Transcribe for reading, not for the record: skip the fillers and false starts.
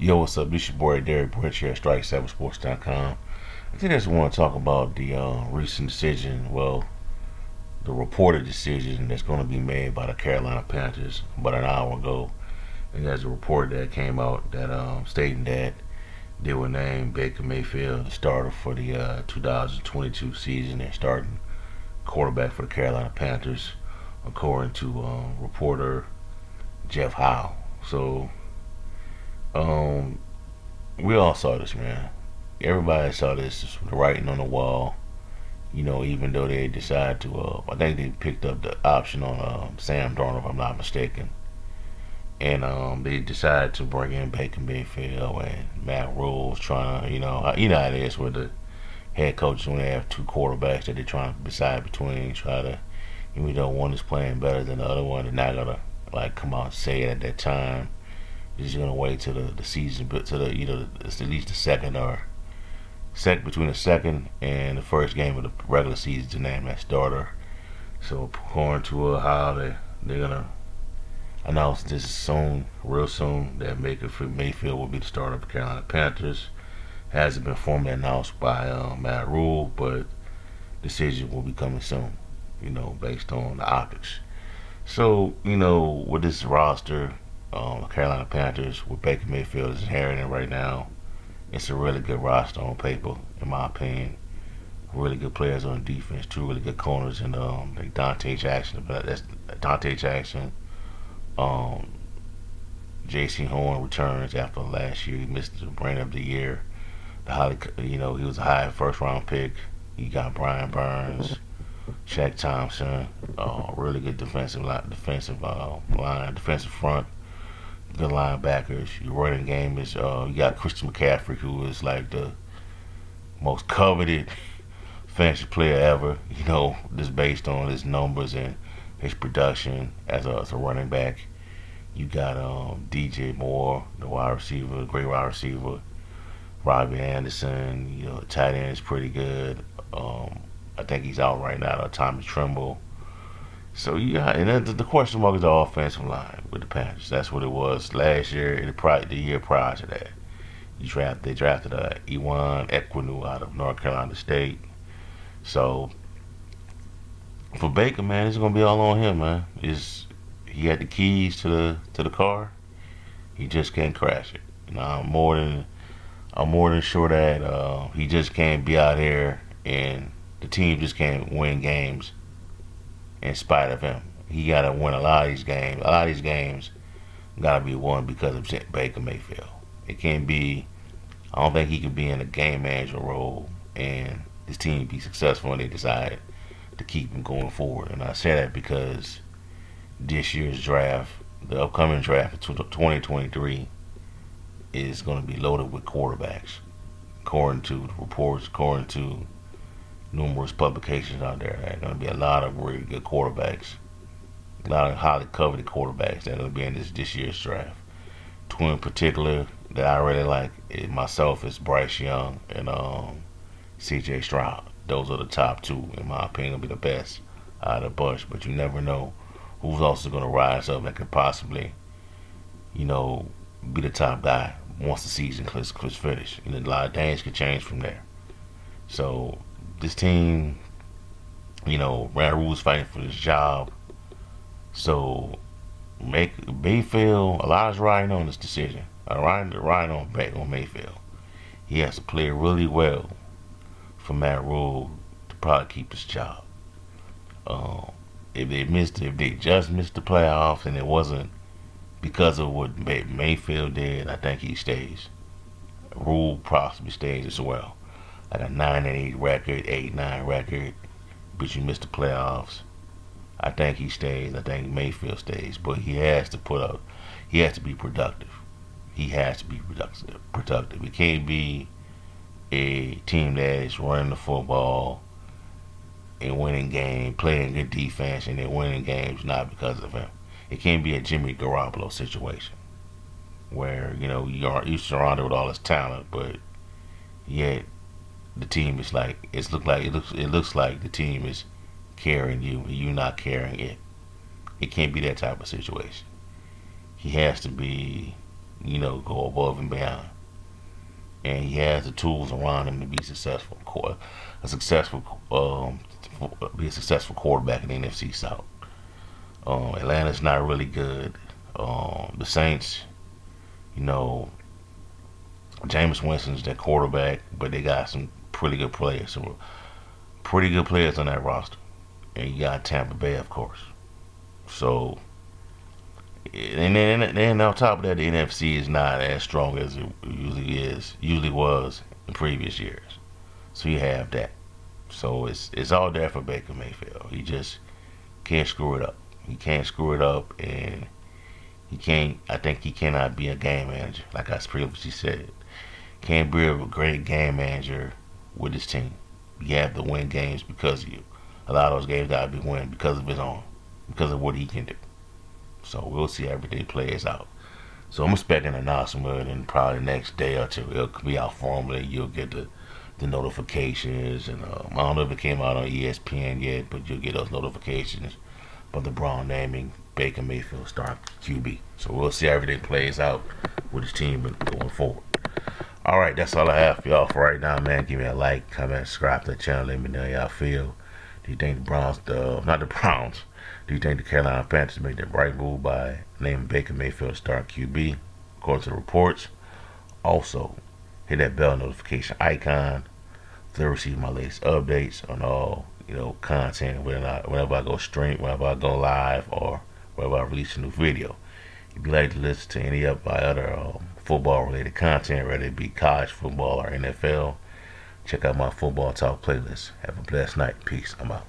Yo, what's up? This your boy Derek Brent here at Strike7Sports.com. I think I just want to talk about the recent decision, well, the reported decision that's going to be made by the Carolina Panthers about an hour ago. And there's a report that came out that stating that they will name Baker Mayfield the starter for the 2022 season. They're starting quarterback for the Carolina Panthers, according to reporter Jeff Howe. So, um, we all saw this, man. Everybody saw this, the writing on the wall. You know, even though they decided to, I think they picked up the option on Sam Darnold, if I'm not mistaken. And they decided to bring in Baker Mayfield and Matt Rule's trying to, you know how it is with the head coaches when they have two quarterbacks that they're trying to decide between. Try to, even though one is playing better than the other one, they're not gonna like come out and say it at that time. They're just gonna wait till the season, but to the it's at least the second or between the second and the first game of the regular season to name that starter. So according to how they're gonna announce this soon, real soon, that Baker Mayfield will be the starter of the Carolina Panthers. Hasn't been formally announced by Matt Rule, but decision will be coming soon. You know, based on the optics. So with this roster, the Carolina Panthers with Baker Mayfield is inheriting right now. It's a really good roster on paper, in my opinion. Really good players on defense, two really good corners, and like Dante Jackson. But that's Dante Jackson. J.C. Horn returns after last year. He missed the brain of the year. He was a high first round pick. You got Brian Burns, Shaq Thompson, really good defensive front, good linebackers. Your running game is you got Christian McCaffrey, who is like the most coveted fantasy player ever. Just based on his numbers and his production as a running back. You got DJ Moore, the wide receiver, great wide receiver. Robbie Anderson, the tight end is pretty good. I think he's out right now. Tommy Tremble. So and then the question mark is the offensive line with the Panthers. That's what it was last year and the year prior to that. They drafted Ewan Ekwonu out of North Carolina State. So for Baker, man, it's gonna be all on him, man. He had the keys to the car. He just can't crash it. I'm more than sure that he just can't be out here and the team just can't win games in spite of him. He got to win a lot of these games. A lot of these games got to be won because of Baker Mayfield. It can't be. I don't think he could be in a game manager role and his team be successful and they decide to keep him going forward. And I say that because this year's draft, the upcoming draft of 2023, is going to be loaded with quarterbacks, according to the reports, according to numerous publications out there. There are going to be a lot of really good quarterbacks, a lot of highly coveted quarterbacks that are going to be in this year's draft. Two in particular that I really like myself is Bryce Young and C.J. Stroud. Those are the top two, in my opinion, will be the best out of the bunch. But you never know who's also going to rise up that could possibly, be the top guy once the season is finished. A lot of things could change from there. So this team, Matt Rule's fighting for this job. So Mayfield, a lot is riding on this decision. Riding on Mayfield. He has to play really well for Matt Rule to probably keep his job. If they just missed the playoffs and it wasn't because of what Mayfield did, I think he stays. Rule possibly stays as well. Like a 9-8 record, 8-9 record, but you missed the playoffs. I think he stays. I think Mayfield stays, but he has to be productive. He has to be productive. It can't be a team that is running the football and winning games, playing good defense, and then winning games not because of him. It can't be a Jimmy Garoppolo situation where you're surrounded with all this talent, but yet the team is like it looks like the team is carrying you and you not carrying it. It can't be that type of situation. He has to be go above and beyond. And he has the tools around him to be successful. Be a successful quarterback in the NFC South. Atlanta's not really good. The Saints, you know, Jameis Winston's their quarterback, but they got some pretty good players. Some pretty good players on that roster. And you got Tampa Bay, of course. So, and then on top of that, the NFC is not as strong as it usually was in previous years. So you have that. So it's all there for Baker Mayfield. He just can't screw it up. He can't screw it up, and he can't. I think he cannot be a game manager, like I previously said. Can't be a great game manager with his team. You have to win games because of you. A lot of those games gotta be won because of his own, because of what he can do. So we'll see how everything plays out. So I'm expecting an announcement in probably the next day or two. It'll be out formally. You'll get the notifications, and I don't know if it came out on ESPN yet, but you'll get those notifications from the Brown naming Baker Mayfield star QB. So we'll see how everything plays out with his team going forward. All right, that's all I have for y'all for right now, man. Give me a like, comment, subscribe to the channel. Let me know how y'all feel. Do you think the Browns, not the Browns, do you think the Carolina Panthers made the right move by naming Baker Mayfield star QB, according to the reports? Also, hit that bell notification icon to receive my latest updates on all content whenever I go stream, whenever I go live, or whenever I release a new video. If you like to listen to any of my other football related content, whether it be college football or NFL, check out my football talk playlist. Have a blessed night. Peace. I'm out.